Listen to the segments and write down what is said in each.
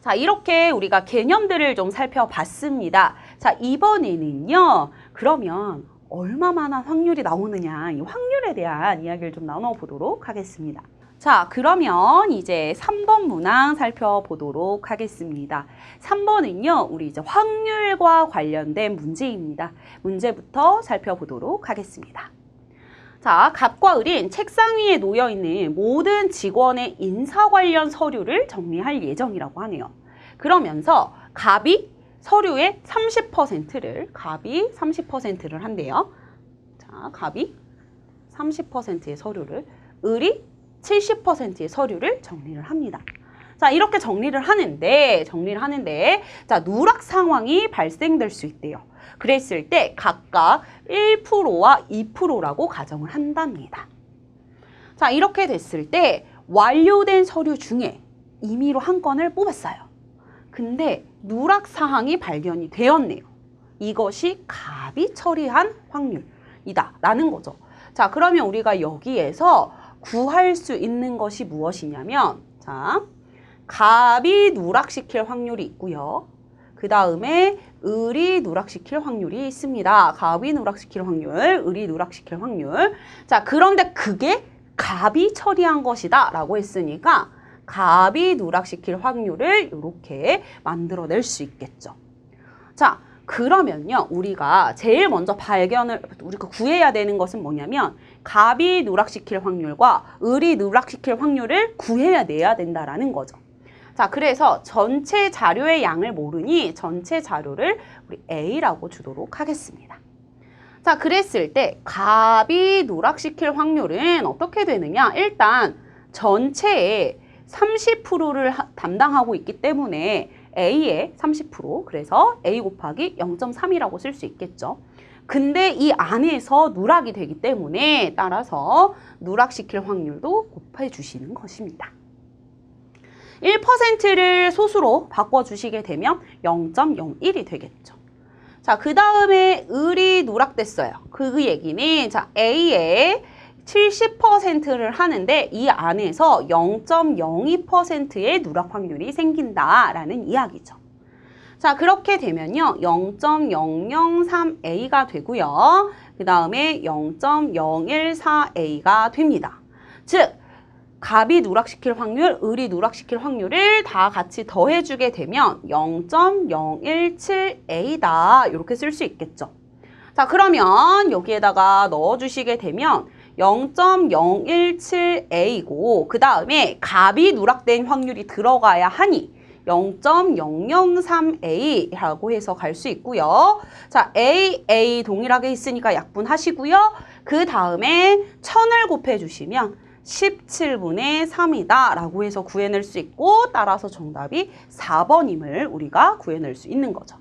자, 이렇게 우리가 개념들을 좀 살펴봤습니다. 자, 이번에는요. 그러면 얼마만한 확률이 나오느냐, 이 확률에 대한 이야기를 좀 나눠보도록 하겠습니다. 자, 그러면 이제 3번 문항 살펴보도록 하겠습니다. 3번은요, 우리 이제 확률과 관련된 문제입니다. 문제부터 살펴보도록 하겠습니다. 자, 갑과 을인 책상 위에 놓여있는 모든 직원의 인사 관련 서류를 정리할 예정이라고 하네요. 그러면서 갑이 서류의 30%를 한대요. 자, 갑이 30%의 서류를, 을이 70%의 서류를 정리를 합니다. 자, 이렇게 정리를 하는데, 자, 누락 상황이 발생될 수 있대요. 그랬을 때 각각 1%와 2%라고 가정을 한답니다. 자, 이렇게 됐을 때 완료된 서류 중에 임의로 한 건을 뽑았어요. 근데 누락 사항이 발견이 되었네요. 이것이 갑이 처리한 확률이다 라는 거죠. 자, 그러면 우리가 여기에서 구할 수 있는 것이 무엇이냐면, 자, 갑이 누락시킬 확률이 있고요. 그 다음에 을이 누락시킬 확률이 있습니다. 갑이 누락시킬 확률, 을이 누락시킬 확률. 자, 그런데 그게 갑이 처리한 것이다 라고 했으니까 갑이 누락시킬 확률을 이렇게 만들어낼 수 있겠죠. 자, 그러면요, 우리가 제일 먼저 우리가 구해야 되는 것은 뭐냐면, 갑이 누락시킬 확률과 을이 누락시킬 확률을 내야 된다라는 거죠. 자, 그래서 전체 자료의 양을 모르니 전체 자료를 우리 A라고 주도록 하겠습니다. 자, 그랬을 때 갑이 누락시킬 확률은 어떻게 되느냐? 일단 전체의 30%를 담당하고 있기 때문에 A의 30%, 그래서 A 곱하기 0.3이라고 쓸 수 있겠죠. 근데 이 안에서 누락이 되기 때문에 따라서 누락시킬 확률도 곱해 주시는 것입니다. 1%를 소수로 바꿔주시게 되면 0.01이 되겠죠. 자, 그 다음에 을이 누락됐어요. 그 얘기는, 자, A의 70%를 하는데 이 안에서 0.02%의 누락 확률이 생긴다라는 이야기죠. 자, 그렇게 되면요, 0.003A가 되고요. 그 다음에 0.014A가 됩니다. 즉, 갑이 누락시킬 확률, 을이 누락시킬 확률을 다 같이 더해주게 되면 0.017A다. 이렇게 쓸 수 있겠죠. 자, 그러면 여기에다가 넣어주시게 되면 0.017A고, 그 다음에 갑이 누락된 확률이 들어가야 하니 0.003A라고 해서 갈 수 있고요. 자, A 동일하게 있으니까 약분하시고요. 그 다음에 1000을 곱해주시면 17분의 3이다 라고 해서 구해낼 수 있고, 따라서 정답이 4번임을 우리가 구해낼 수 있는 거죠.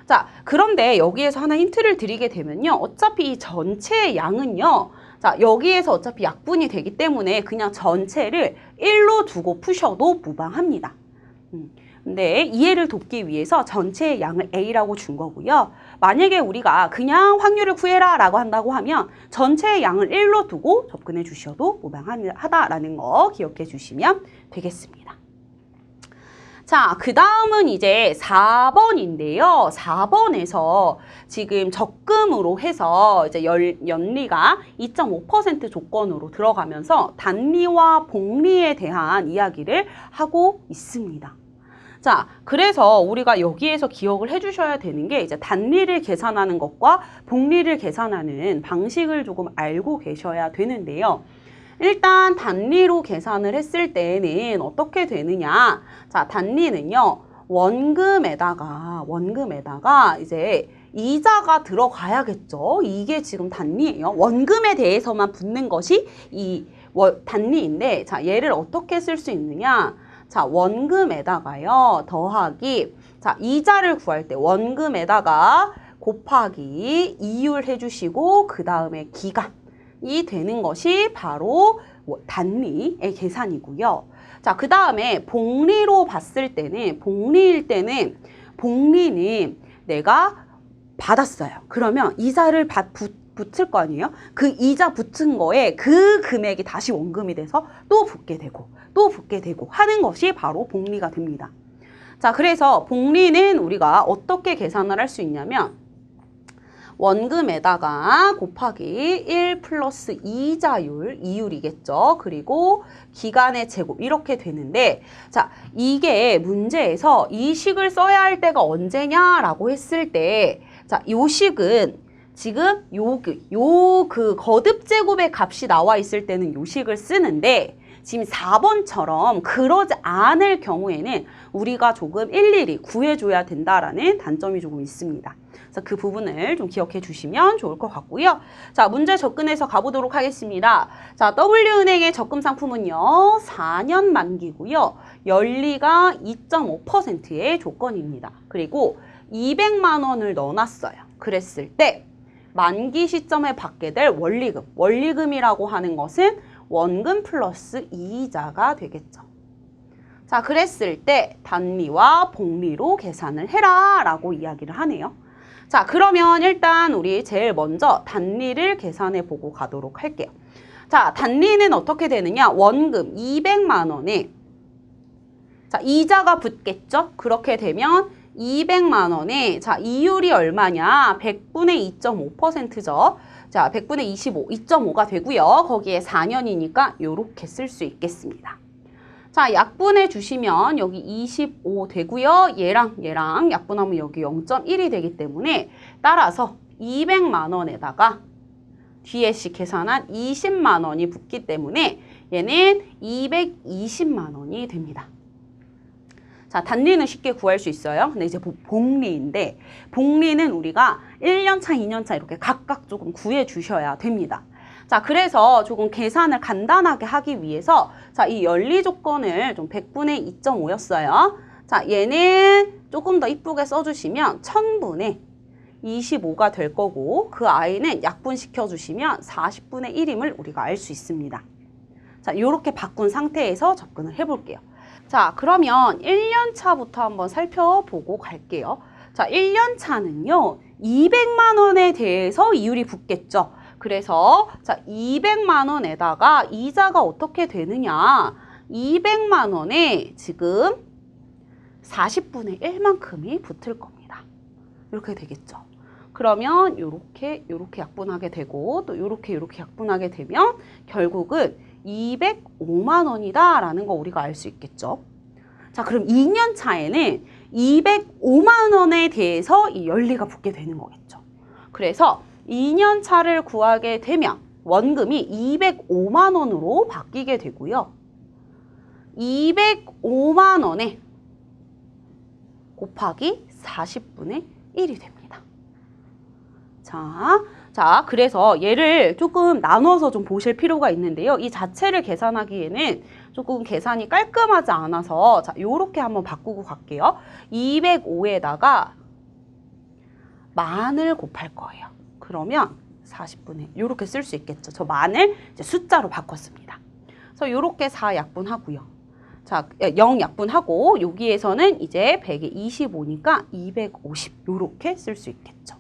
자, 그런데 여기에서 하나 힌트를 드리게 되면요, 어차피 이 전체의 양은요, 자, 여기에서 어차피 약분이 되기 때문에 그냥 전체를 1로 두고 푸셔도 무방합니다. 근데 이해를 돕기 위해서 전체의 양을 A라고 준 거고요. 만약에 우리가 그냥 확률을 구해라 라고 한다고 하면 전체의 양을 1로 두고 접근해 주셔도 무방하다라는 거 기억해 주시면 되겠습니다. 자, 그 다음은 이제 4번인데요. 4번에서 지금 적금으로 해서 이제 연리가 2.5% 조건으로 들어가면서 단리와 복리에 대한 이야기를 하고 있습니다. 자, 그래서 우리가 여기에서 기억을 해주셔야 되는 게, 이제 단리를 계산하는 것과 복리를 계산하는 방식을 조금 알고 계셔야 되는데요. 일단 단리로 계산을 했을 때는 어떻게 되느냐. 자, 단리는요, 원금에다가 이제 이자가 들어가야겠죠. 이게 지금 단리예요. 원금에 대해서만 붙는 것이 이 단리인데, 자, 얘를 어떻게 쓸 수 있느냐. 자, 원금에다가요, 더하기, 자, 이자를 구할 때 원금에다가 곱하기 이율 해주시고, 그 다음에 기간이 되는 것이 바로 단리의 계산이고요. 자, 그 다음에 복리로 봤을 때는, 복리는 내가 받았어요. 그러면 이자를 붙을 거 아니에요? 그 이자 붙은 거에 그 금액이 다시 원금이 돼서 또 붙게 되고 하는 것이 바로 복리가 됩니다. 자, 그래서 복리는 우리가 어떻게 계산을 할 수 있냐면 원금에다가 곱하기 1 플러스 이자율, 이율이겠죠. 그리고 기간의 제곱 이렇게 되는데 자, 이게 문제에서 이 식을 써야 할 때가 언제냐라고 했을 때 자, 요 식은 지금 그 거듭 제곱의 값이 나와 있을 때는 요 식을 쓰는데 지금 4번처럼 그러지 않을 경우에는 우리가 조금 일일이 구해줘야 된다라는 단점이 조금 있습니다. 그래서 그 부분을 좀 기억해 주시면 좋을 것 같고요. 자, 문제 접근해서 가보도록 하겠습니다. 자, W은행의 적금 상품은요, 4년 만기고요. 연리가 2.5%의 조건입니다. 그리고 200만 원을 넣어놨어요. 그랬을 때 만기 시점에 받게 될 원리금, 원리금이라고 하는 것은 원금 플러스 이자가 되겠죠. 자, 그랬을 때 단리와 복리로 계산을 해라 라고 이야기를 하네요. 자, 그러면 일단 우리 제일 먼저 단리를 계산해 보고 가도록 할게요. 자, 단리는 어떻게 되느냐? 원금 200만 원에 자, 이자가 붙겠죠? 그렇게 되면 200만 원에 자, 이율이 얼마냐? 100분의 2.5%죠. 자, 100분의 25, 2.5가 되고요. 거기에 4년이니까 이렇게 쓸 수 있겠습니다. 자, 약분해 주시면 여기 25 되고요. 얘랑 약분하면 여기 0.1이 되기 때문에 따라서 200만 원에다가 뒤에씩 계산한 20만 원이 붙기 때문에 얘는 220만 원이 됩니다. 자, 단리는 쉽게 구할 수 있어요. 근데 이제 복리인데 복리는 우리가 1년차, 2년차 이렇게 각각 조금 구해 주셔야 됩니다. 자, 그래서 조금 계산을 간단하게 하기 위해서 자, 이 연리 조건을 좀 100분의 2.5였어요. 자, 얘는 조금 더 이쁘게 써주시면 1000분의 25가 될 거고 그 i는 약분시켜 주시면 40분의 1임을 우리가 알 수 있습니다. 자, 이렇게 바꾼 상태에서 접근을 해볼게요. 자, 그러면 1년 차부터 한번 살펴보고 갈게요. 자, 1년 차는요, 200만 원에 대해서 이율이 붙겠죠. 그래서 자, 200만 원에다가 이자가 어떻게 되느냐? 200만 원에 지금 40분의 1만큼이 붙을 겁니다. 이렇게 되겠죠. 그러면 요렇게 약분하게 되고 또 요렇게 약분하게 되면 결국은 205만 원이다 라는 거 우리가 알 수 있겠죠. 자, 그럼 2년 차에는 205만 원에 대해서 이 연리가 붙게 되는 거겠죠. 그래서 2년 차를 구하게 되면 원금이 205만 원으로 바뀌게 되고요. 205만 원에 곱하기 40분의 1이 됩니다. 자, 그래서 얘를 조금 나눠서 좀 보실 필요가 있는데요. 이 자체를 계산하기에는 조금 계산이 깔끔하지 않아서 자, 요렇게 한번 바꾸고 갈게요. 205에다가 만을 곱할 거예요. 그러면 40분의 요렇게 쓸 수 있겠죠. 저 만을 이제 숫자로 바꿨습니다. 그래서 요렇게 4 약분하고요. 자, 0 약분하고 여기에서는 이제 100에 25니까 250 요렇게 쓸 수 있겠죠.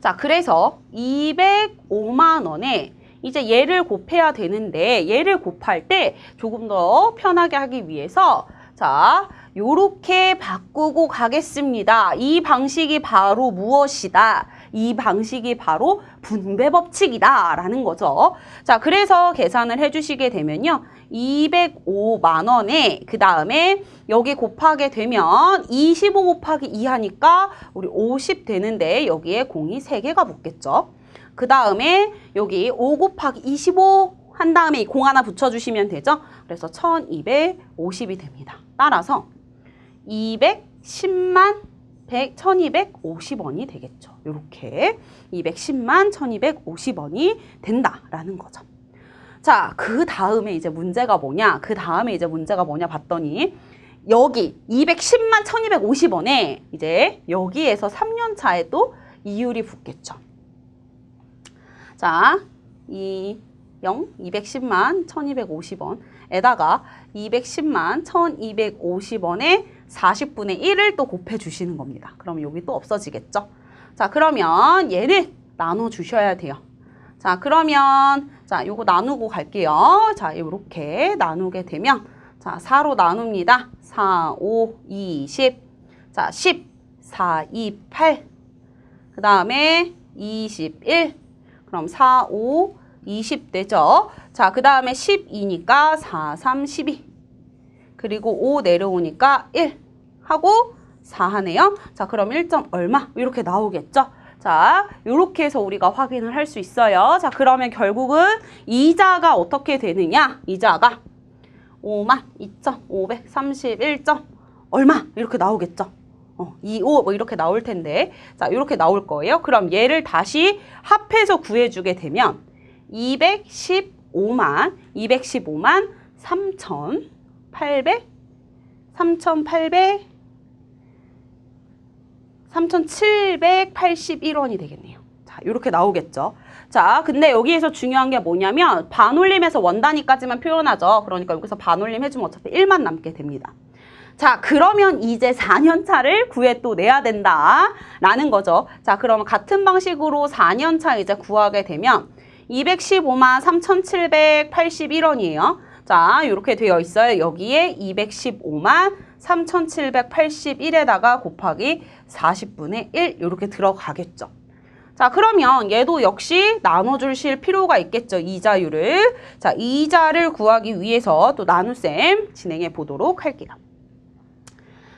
자, 그래서 205만 원에 이제 얘를 곱해야 되는데 얘를 곱할 때 조금 더 편하게 하기 위해서 자, 요렇게 바꾸고 가겠습니다. 이 방식이 바로 무엇이다? 이 방식이 바로 분배 법칙이다 라는 거죠. 자, 그래서 계산을 해주시게 되면요. 205만 원에 그 다음에 여기 곱하게 되면 25 곱하기 2 하니까 우리 50 되는데 여기에 공이 3개가 붙겠죠. 그 다음에 여기 5 곱하기 25 한 다음에 공 하나 붙여주시면 되죠. 그래서 1250이 됩니다. 따라서 210만 1250원이 되겠죠. 이렇게 210만 1250원이 된다라는 거죠. 자, 그 다음에 이제 문제가 뭐냐? 봤더니 여기 210만 1250원에 이제 여기에서 3년 차에 또 이율이 붙겠죠. 자, 210만 1250원에다가 210만 1250원에 40분의 1을 또 곱해 주시는 겁니다. 그럼 여기 또 없어지겠죠? 자, 그러면 얘를 나눠 주셔야 돼요. 자, 그러면 자, 요거 나누고 갈게요. 자, 요렇게 나누게 되면 자, 4로 나눕니다. 4, 5, 20. 자, 10, 4, 2, 8. 그 다음에 21. 그럼 4, 5, 20 되죠. 자, 그 다음에 12니까 4, 3, 12. 그리고 5 내려오니까 1 하고 4 하네요. 자, 그럼 1점 얼마? 이렇게 나오겠죠. 자, 이렇게 해서 우리가 확인을 할 수 있어요. 자, 그러면 결국은 이자가 어떻게 되느냐? 이자가 52,531점 얼마? 이렇게 나오겠죠. 25 뭐 이렇게 나올 텐데. 자, 이렇게 나올 거예요. 그럼 얘를 다시 합해서 구해주게 되면 215만 3,781원이 되겠네요. 자, 이렇게 나오겠죠. 자, 근데 여기에서 중요한 게 뭐냐면 반올림에서 원단위까지만 표현하죠. 그러니까 여기서 반올림 해주면 어차피 1만 남게 됩니다. 자, 그러면 이제 4년차를 구해 또 내야 된다라는 거죠. 자, 그러면 같은 방식으로 4년차 이제 구하게 되면 215만 3,781원이에요. 자, 이렇게 되어 있어요. 여기에 215만 3,781에다가 곱하기 40분의 1 이렇게 들어가겠죠. 자, 그러면 얘도 역시 나눠주실 필요가 있겠죠. 이자율을. 자, 이자를 구하기 위해서 또 나눗셈 진행해 보도록 할게요.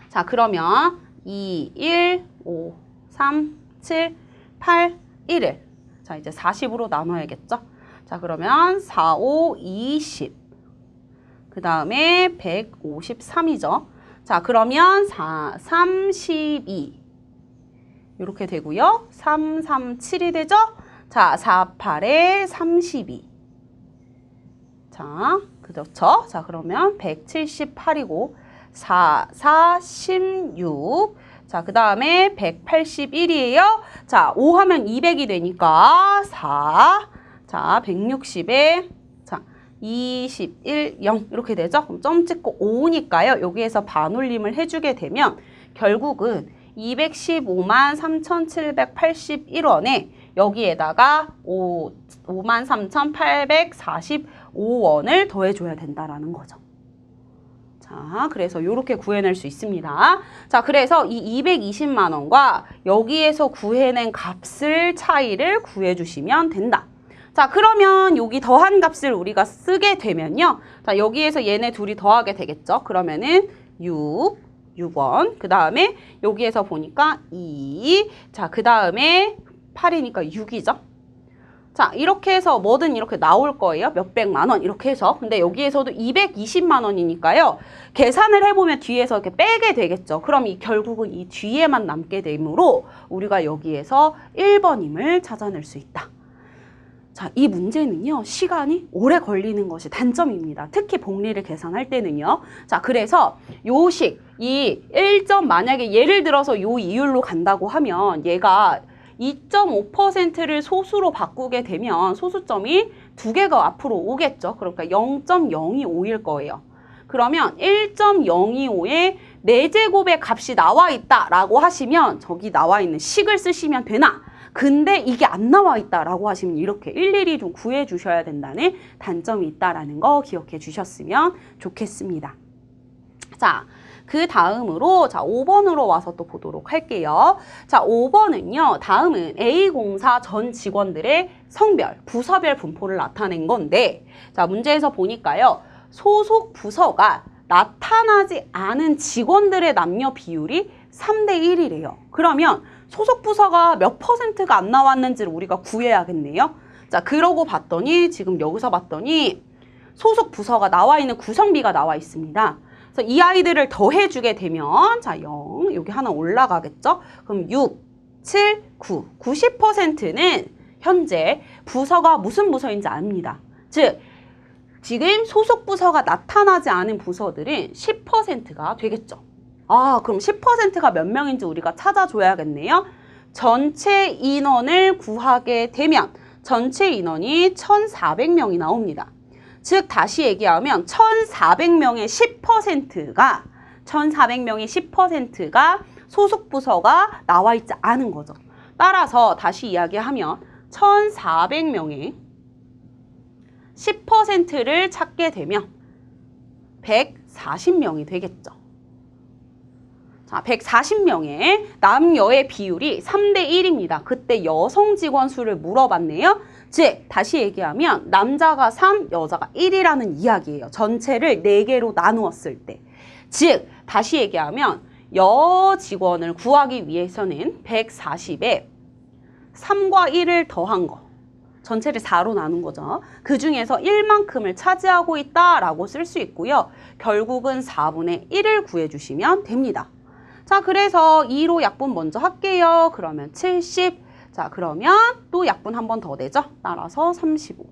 자, 그러면 2, 1, 5, 3, 7, 8, 1을 자, 이제 40으로 나눠야겠죠. 자, 그러면 4, 5, 20. 그 다음에 153이죠. 자, 그러면 4, 32. 이렇게 되고요. 3, 3, 7이 되죠. 자, 4, 8에 32. 자, 그렇죠. 자, 그러면 178이고 4, 4, 16. 자, 그 다음에 181이에요. 자, 5 하면 200이 되니까 4. 자, 160에 21, 0 이렇게 되죠. 그럼 점 찍고 5니까요. 여기에서 반올림을 해주게 되면 결국은 215만 3,781원에 여기에다가 53,845원을 더해줘야 된다라는 거죠. 자, 그래서 이렇게 구해낼 수 있습니다. 자, 그래서 이 220만 원과 여기에서 구해낸 값을 차이를 구해주시면 된다. 자, 그러면 여기 더한 값을 우리가 쓰게 되면요. 자, 여기에서 얘네 둘이 더하게 되겠죠. 그러면은 6원. 그 다음에 여기에서 보니까 2. 자, 그 다음에 8이니까 6이죠. 자, 이렇게 해서 뭐든 이렇게 나올 거예요. 몇백만 원 이렇게 해서. 근데 여기에서도 220만 원이니까요. 계산을 해보면 뒤에서 이렇게 빼게 되겠죠. 그럼 결국은 이 뒤에만 남게 되므로 우리가 여기에서 1번임을 찾아낼 수 있다. 자, 이 문제는요, 시간이 오래 걸리는 것이 단점입니다. 특히 복리를 계산할 때는요. 자, 그래서 요식, 이 1점 만약에 예를 들어서 요 이율로 간다고 하면 얘가 2.5%를 소수로 바꾸게 되면 소수점이 2개가 앞으로 오겠죠. 그러니까 0.025일 거예요. 그러면 1.025에 4제곱의 값이 나와 있다라고 하시면 저기 나와 있는 식을 쓰시면 되나? 근데 이게 안 나와 있다라고 하시면 이렇게 일일이 좀 구해 주셔야 된다는 단점이 있다라는 거 기억해 주셨으면 좋겠습니다. 자, 그 다음으로 자 5번으로 와서 또 보도록 할게요. 자, 5번은요. 다음은 A공사 전 직원들의 성별, 부서별 분포를 나타낸 건데 자, 문제에서 보니까요. 소속 부서가 나타나지 않은 직원들의 남녀 비율이 3대 1이래요. 그러면 소속 부서가 몇 %가 안 나왔는지를 우리가 구해야겠네요. 자, 그러고 봤더니 지금 여기서 봤더니 소속 부서가 나와 있는 구성비가 나와 있습니다. 그래서 이 아이들을 더해주게 되면 자, 0 여기 하나 올라가겠죠? 그럼 6, 7, 9, 90%는 현재 부서가 무슨 부서인지 압니다. 즉 지금 소속 부서가 나타나지 않은 부서들은 10%가 되겠죠. 아, 그럼 10%가 몇 명인지 우리가 찾아줘야겠네요. 전체 인원을 구하게 되면 전체 인원이 1,400명이 나옵니다. 즉 다시 얘기하면 1,400명의 10%가 소속 부서가 나와 있지 않은 거죠. 따라서 다시 이야기하면 1,400명의 10%를 찾게 되면 140명이 되겠죠. 자, 140명의 남녀의 비율이 3대 1입니다. 그때 여성 직원 수를 물어봤네요. 즉, 다시 얘기하면 남자가 3, 여자가 1이라는 이야기예요. 전체를 4개로 나누었을 때. 즉, 다시 얘기하면 여 직원을 구하기 위해서는 140에 3과 1을 더한 거. 전체를 4로 나눈 거죠. 그 중에서 1만큼을 차지하고 있다라고 쓸 수 있고요. 결국은 4분의 1을 구해주시면 됩니다. 자, 그래서 2로 약분 먼저 할게요. 그러면 70. 자, 그러면 또 약분 한 번 더 되죠. 따라서 35.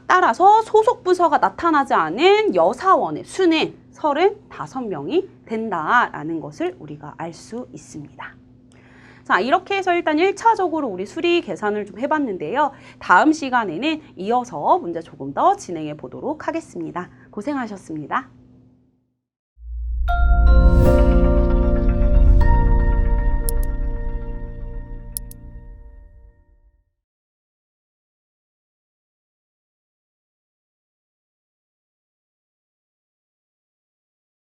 따라서 소속 부서가 나타나지 않은 여사원의 수는 35명이 된다라는 것을 우리가 알 수 있습니다. 자, 이렇게 해서 일단 1차적으로 우리 수리 계산을 좀 해봤는데요. 다음 시간에는 이어서 문제 조금 더 진행해 보도록 하겠습니다. 고생하셨습니다.